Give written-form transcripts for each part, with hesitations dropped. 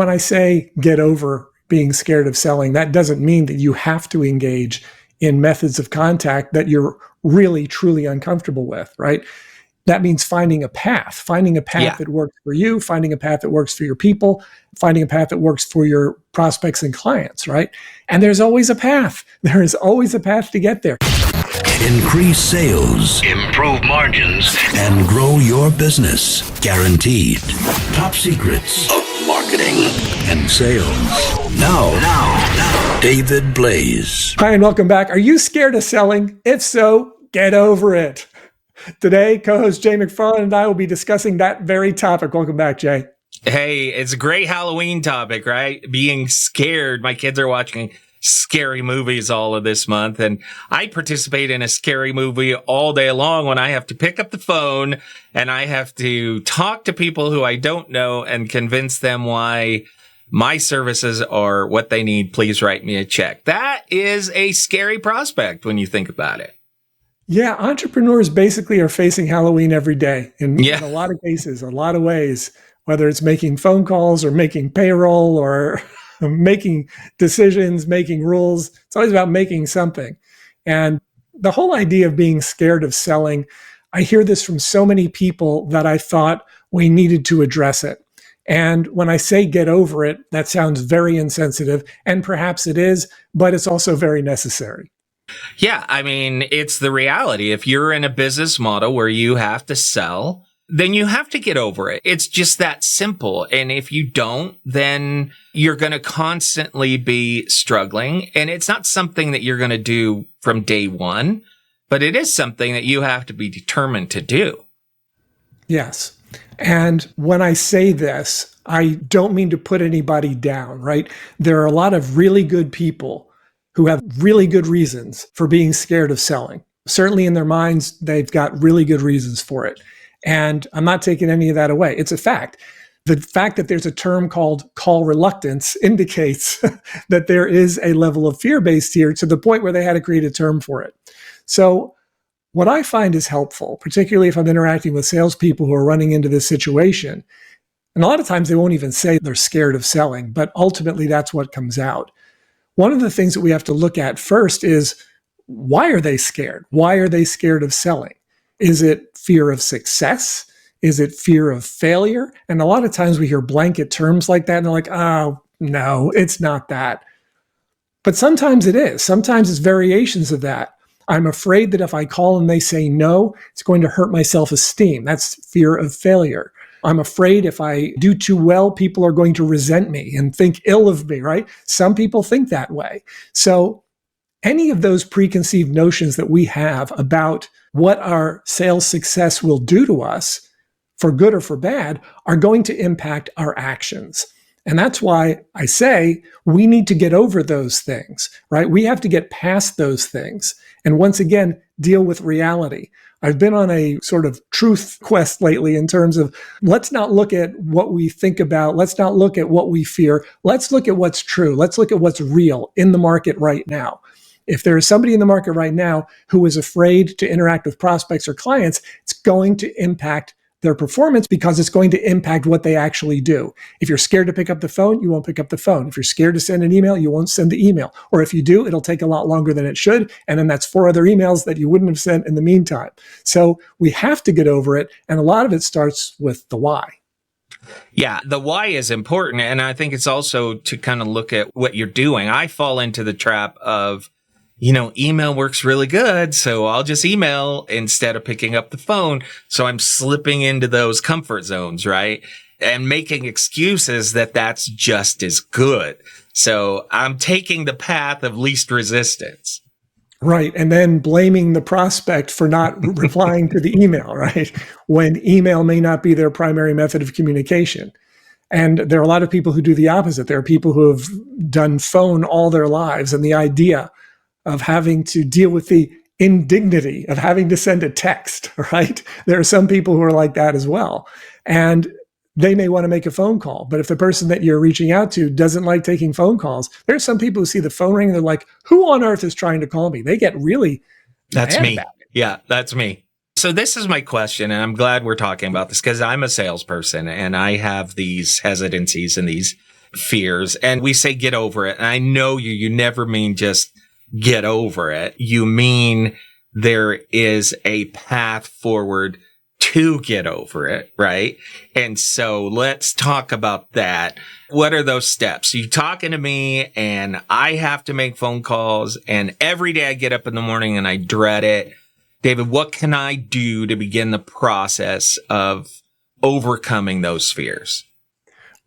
When I say get over being scared of selling, that doesn't mean that you have to engage in methods of contact that you're really, truly uncomfortable with, right? That means finding a path that works for you, finding a path that works for your people, finding a path that works for your prospects and clients, right? And there's always a path. There is always a path to get there. Increase sales, improve margins, and grow your business. Guaranteed. Top secrets of marketing and sales. Now, David Blaise. Hi, and welcome back. Are you scared of selling? If so, get over it. Today, co-host Jay McFarland and I will be discussing that very topic. Welcome back, Jay. Hey, it's a great Halloween topic, right? Being scared. My kids are watching scary movies all of this month, and I participate in a scary movie all day long when I have to pick up the phone and I have to talk to people who I don't know and convince them why my services are what they need. Please write me a check. That is a scary prospect when you think about it. Yeah, entrepreneurs basically are facing Halloween every day in a lot of cases, a lot of ways, whether it's making phone calls or making payroll or making decisions, making rules. It's always about making something. And the whole idea of being scared of selling, I hear this from so many people that I thought we needed to address it. And when I say get over it, that sounds very insensitive, and perhaps it is, but it's also very necessary. Yeah, I mean, it's the reality. If you're in a business model where you have to sell, then you have to get over it. It's just that simple. And if you don't, then you're going to constantly be struggling. And it's not something that you're going to do from day one, but it is something that you have to be determined to do. Yes. And when I say this, I don't mean to put anybody down, right? There are a lot of really good people who have really good reasons for being scared of selling. Certainly in their minds, they've got really good reasons for it. And I'm not taking any of that away. It's a fact. The fact that there's a term called call reluctance indicates that there is a level of fear based here to the point where they had to create a term for it. So what I find is helpful, particularly if I'm interacting with salespeople who are running into this situation, and a lot of times they won't even say they're scared of selling, but ultimately that's what comes out. One of the things that we have to look at first is, why are they scared? Why are they scared of selling? Is it fear of success? Is it fear of failure? And a lot of times we hear blanket terms like that and they're like, oh, no, it's not that. But sometimes it is. Sometimes it's variations of that. I'm afraid that if I call and they say no, it's going to hurt my self-esteem. That's fear of failure. I'm afraid if I do too well, people are going to resent me and think ill of me, right? Some people think that way. So any of those preconceived notions that we have about what our sales success will do to us, for good or for bad, are going to impact our actions. And that's why I say we need to get over those things, right? We have to get past those things. And once again, deal with reality. I've been on a sort of truth quest lately in terms of, let's not look at what we think about. Let's not look at what we fear. Let's look at what's true. Let's look at what's real in the market right now. If there is somebody in the market right now who is afraid to interact with prospects or clients, it's going to impact their performance because it's going to impact what they actually do. If you're scared to pick up the phone, you won't pick up the phone. If you're scared to send an email, you won't send the email. Or if you do, it'll take a lot longer than it should. And then that's 4 other emails that you wouldn't have sent in the meantime. So we have to get over it. And a lot of it starts with the why. Yeah, the why is important. And I think it's also to kind of look at what you're doing. I fall into the trap of, email works really good, so I'll just email instead of picking up the phone. So I'm slipping into those comfort zones, right? And making excuses that that's just as good. So I'm taking the path of least resistance. Right. And then blaming the prospect for not replying to the email, right? When email may not be their primary method of communication. And there are a lot of people who do the opposite. There are people who have done phone all their lives, and the idea of having to deal with the indignity of having to send a text, right? There are some people who are like that as well. And they may want to make a phone call, but if the person that you're reaching out to doesn't like taking phone calls, there's some people who see the phone ring and they're like, who on earth is trying to call me? They get really That's me. about it. Yeah, that's me. So this is my question, and I'm glad we're talking about this because I'm a salesperson and I have these hesitancies and these fears, and we say get over it. And I know you never mean just get over it. You mean there is a path forward to get over it, right? And so let's talk about that. What are those steps? You're talking to me and I have to make phone calls, and every day I get up in the morning and I dread it. David, what can I do to begin the process of overcoming those fears?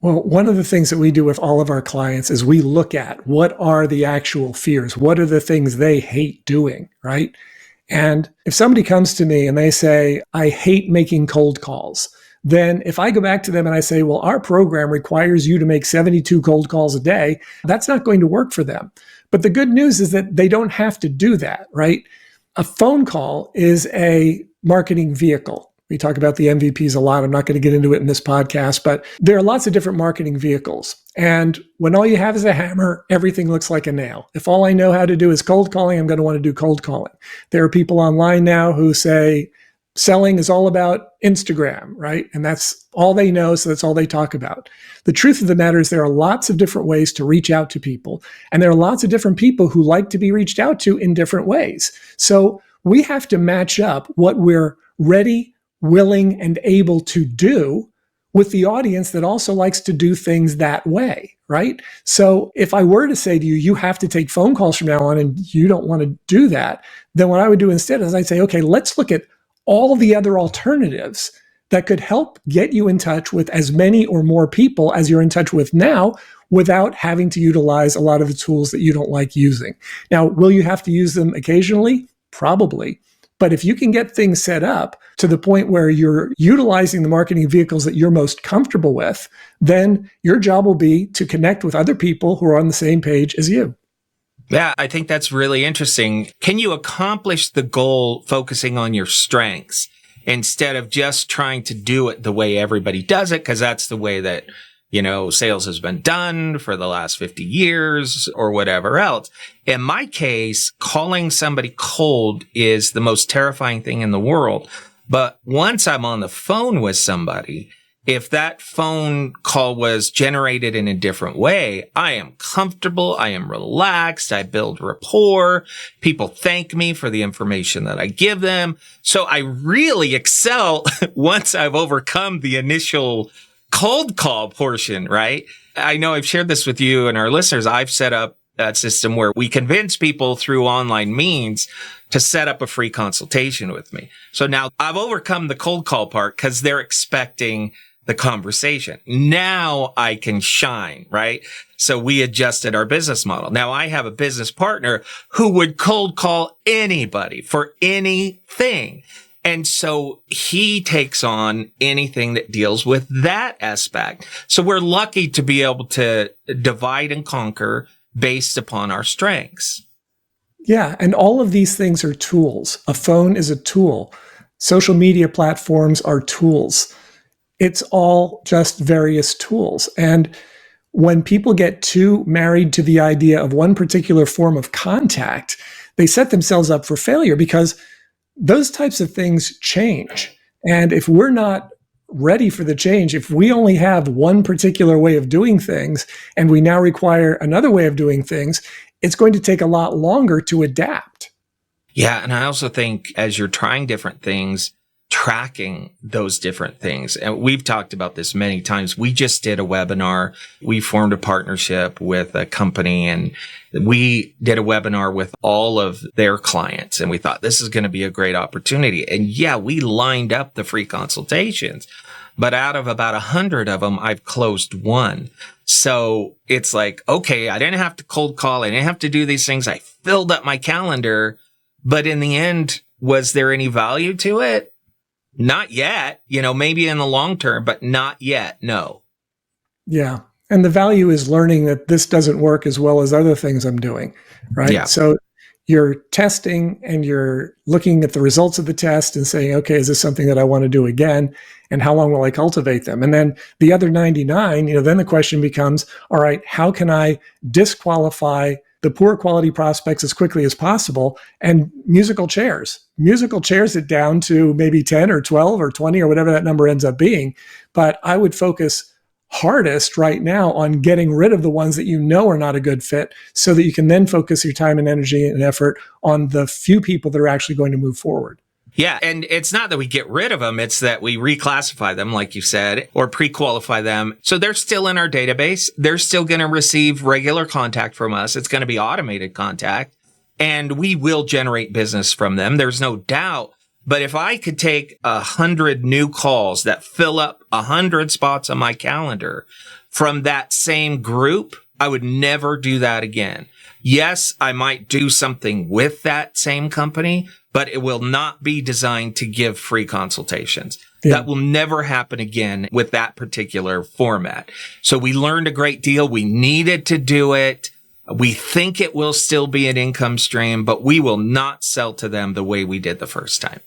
Well, one of the things that we do with all of our clients is we look at what are the actual fears? What are the things they hate doing, right? And if somebody comes to me and they say, I hate making cold calls, then if I go back to them and I say, well, our program requires you to make 72 cold calls a day, that's not going to work for them. But the good news is that they don't have to do that, right? A phone call is a marketing vehicle. We talk about the MVPs a lot. I'm not going to get into it in this podcast, but there are lots of different marketing vehicles. And when all you have is a hammer, everything looks like a nail. If all I know how to do is cold calling, I'm going to want to do cold calling. There are people online now who say selling is all about Instagram, right? And that's all they know, so that's all they talk about. The truth of the matter is there are lots of different ways to reach out to people. And there are lots of different people who like to be reached out to in different ways. So we have to match up what we're ready, willing, and able to do with the audience that also likes to do things that way, right? So if I were to say to you, you have to take phone calls from now on and you don't want to do that, then what I would do instead is I'd say, okay, let's look at all the other alternatives that could help get you in touch with as many or more people as you're in touch with now without having to utilize a lot of the tools that you don't like using. Now, will you have to use them occasionally? Probably. But if you can get things set up to the point where you're utilizing the marketing vehicles that you're most comfortable with, then your job will be to connect with other people who are on the same page as you. Yeah, I think that's really interesting. Can you accomplish the goal focusing on your strengths instead of just trying to do it the way everybody does it? Because that's the way that, sales has been done for the last 50 years or whatever else. In my case, calling somebody cold is the most terrifying thing in the world. But once I'm on the phone with somebody, if that phone call was generated in a different way, I am comfortable, I am relaxed, I build rapport, people thank me for the information that I give them. So I really excel once I've overcome the initial cold call portion, right? I know I've shared this with you and our listeners. I've set up that system where we convince people through online means to set up a free consultation with me. So now I've overcome the cold call part because they're expecting the conversation. Now I can shine, right? So we adjusted our business model. Now I have a business partner who would cold call anybody for anything. And so he takes on anything that deals with that aspect. So we're lucky to be able to divide and conquer based upon our strengths. Yeah. And all of these things are tools. A phone is a tool. Social media platforms are tools. It's all just various tools. And when people get too married to the idea of one particular form of contact, they set themselves up for failure because those types of things change. And if we're not ready for the change, if we only have one particular way of doing things and we now require another way of doing things, it's going to take a lot longer to adapt. Yeah. And I also think as you're trying different things, tracking those different things. And we've talked about this many times. We just did a webinar. We formed a partnership with a company and we did a webinar with all of their clients. And we thought this is going to be a great opportunity. And yeah, we lined up the free consultations, but out of about 100 of them, I've closed one. So it's like, okay, I didn't have to cold call. I didn't have to do these things. I filled up my calendar, but in the end, was there any value to it? Not yet, maybe in the long term, but not yet. No. Yeah. And the value is learning that this doesn't work as well as other things I'm doing, right? Yeah. So you're testing and you're looking at the results of the test and saying, okay, is this something that I want to do again? And how long will I cultivate them? And then the other 99, then the question becomes, all right, how can I disqualify the poor quality prospects as quickly as possible? And musical chairs it down to maybe 10 or 12 or 20 or whatever that number ends up being. But I would focus hardest right now on getting rid of the ones that you know are not a good fit so that you can then focus your time and energy and effort on the few people that are actually going to move forward. Yeah. And it's not that we get rid of them. It's that we reclassify them, like you said, or pre-qualify them. So they're still in our database. They're still going to receive regular contact from us. It's going to be automated contact, and we will generate business from them. There's no doubt. But if I could take 100 new calls that fill up 100 spots on my calendar from that same group, I would never do that again. Yes, I might do something with that same company, but it will not be designed to give free consultations. Yeah. That will never happen again with that particular format. So we learned a great deal. We needed to do it. We think it will still be an income stream, but we will not sell to them the way we did the first time.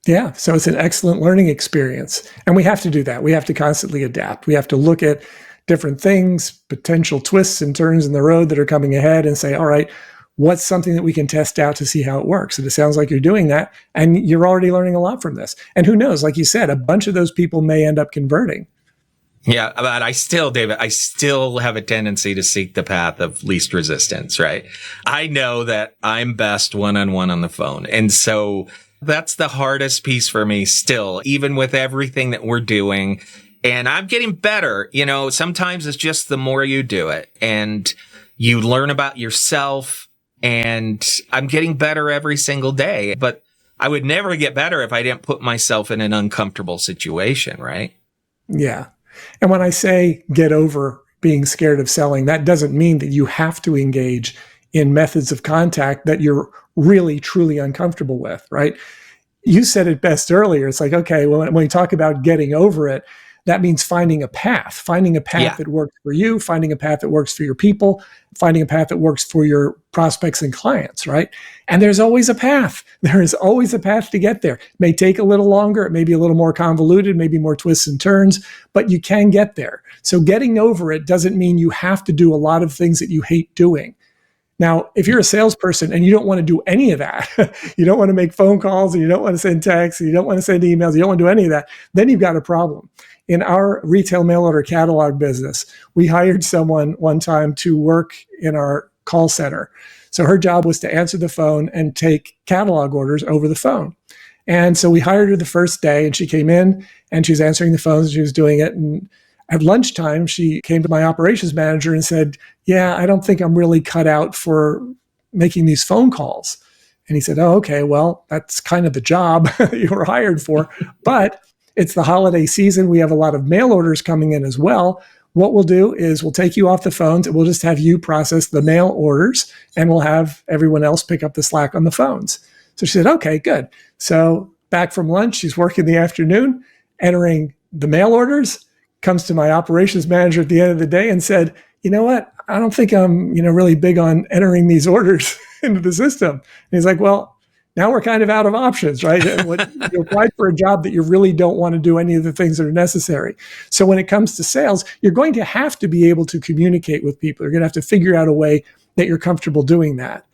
Yeah. So it's an excellent learning experience. And we have to do that. We have to constantly adapt. We have to look at different things, potential twists and turns in the road that are coming ahead and say, all right, what's something that we can test out to see how it works? And it sounds like you're doing that, and you're already learning a lot from this. And who knows, like you said, a bunch of those people may end up converting. Yeah, but David, I still have a tendency to seek the path of least resistance, right? I know that I'm best one-on-one on the phone. And so that's the hardest piece for me still, even with everything that we're doing. And I'm getting better. You know, sometimes it's just the more you do it and you learn about yourself, and I'm getting better every single day. But I would never get better if I didn't put myself in an uncomfortable situation, right? Yeah. And when I say get over being scared of selling, that doesn't mean that you have to engage in methods of contact that you're really, truly uncomfortable with, right? You said it best earlier. It's like, okay, well, when you talk about getting over it, that means finding a path that works for you, finding a path that works for your people, finding a path that works for your prospects and clients, right? And there's always a path. There is always a path to get there. It may take a little longer. It may be a little more convoluted, maybe more twists and turns, but you can get there. So getting over it doesn't mean you have to do a lot of things that you hate doing. Now, if you're a salesperson and you don't want to do any of that, you don't want to make phone calls, and you don't want to send texts, and you don't want to send emails, you don't want to do any of that, then you've got a problem. In our retail mail order catalog business, we hired someone one time to work in our call center. So her job was to answer the phone and take catalog orders over the phone. And so we hired her the first day, and she came in and she was answering the phones, and she was doing it. And at lunchtime, she came to my operations manager and said, yeah, I don't think I'm really cut out for making these phone calls. And he said, oh, okay, well, that's kind of the job you were hired for. But it's the holiday season. We have a lot of mail orders coming in as well. What we'll do is we'll take you off the phones, and we'll just have you process the mail orders, and we'll have everyone else pick up the slack on the phones. So she said, okay, good. So back from lunch, she's working the afternoon, entering the mail orders, comes to my operations manager at the end of the day and said, you know what? I don't think I'm, really big on entering these orders into the system. And he's like, well, now we're kind of out of options, right? You applied for a job that you really don't want to do any of the things that are necessary. So when it comes to sales, you're going to have to be able to communicate with people. You're going to have to figure out a way that you're comfortable doing that.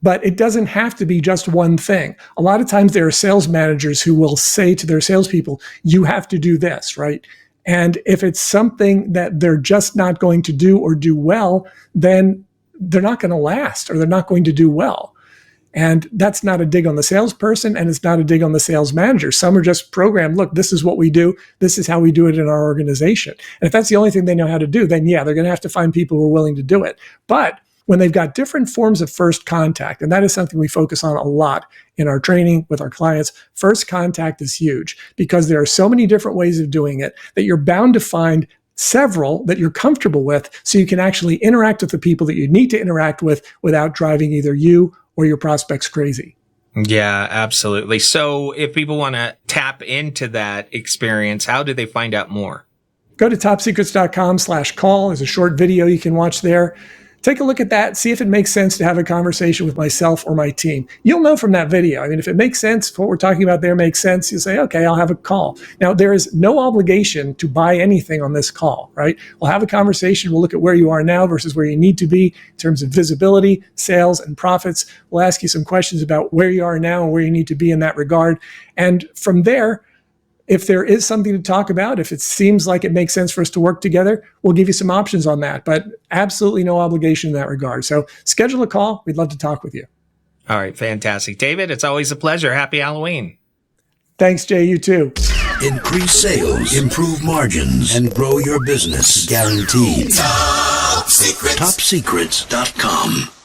But it doesn't have to be just one thing. A lot of times there are sales managers who will say to their salespeople, you have to do this, right? And if it's something that they're just not going to do or do well, then they're not going to last, or they're not going to do well. And that's not a dig on the salesperson, and it's not a dig on the sales manager. Some are just programmed, look, this is what we do. This is how we do it in our organization. And if that's the only thing they know how to do, then yeah, they're going to have to find people who are willing to do it. But when they've got different forms of first contact, and that is something we focus on a lot in our training with our clients, first contact is huge because there are so many different ways of doing it that you're bound to find several that you're comfortable with, so you can actually interact with the people that you need to interact with without driving either you or your prospects crazy. Yeah, absolutely. So if people want to tap into that experience, how do they find out more? Go to topsecrets.com/call. There's a short video you can watch there. Take a look at that. See if it makes sense to have a conversation with myself or my team. You'll know from that video. I mean, if it makes sense, if what we're talking about there makes sense, you say, okay, I'll have a call. Now, there is no obligation to buy anything on this call, right? We'll have a conversation. We'll look at where you are now versus where you need to be in terms of visibility, sales, and profits. We'll ask you some questions about where you are now and where you need to be in that regard. And from there, if there is something to talk about, if it seems like it makes sense for us to work together, we'll give you some options on that, but absolutely no obligation in that regard. So schedule a call. We'd love to talk with you. All right, fantastic. David, it's always a pleasure. Happy Halloween. Thanks, Jay. You too. Increase sales, improve margins, and grow your business. Guaranteed. Top Secrets. TopSecrets.com.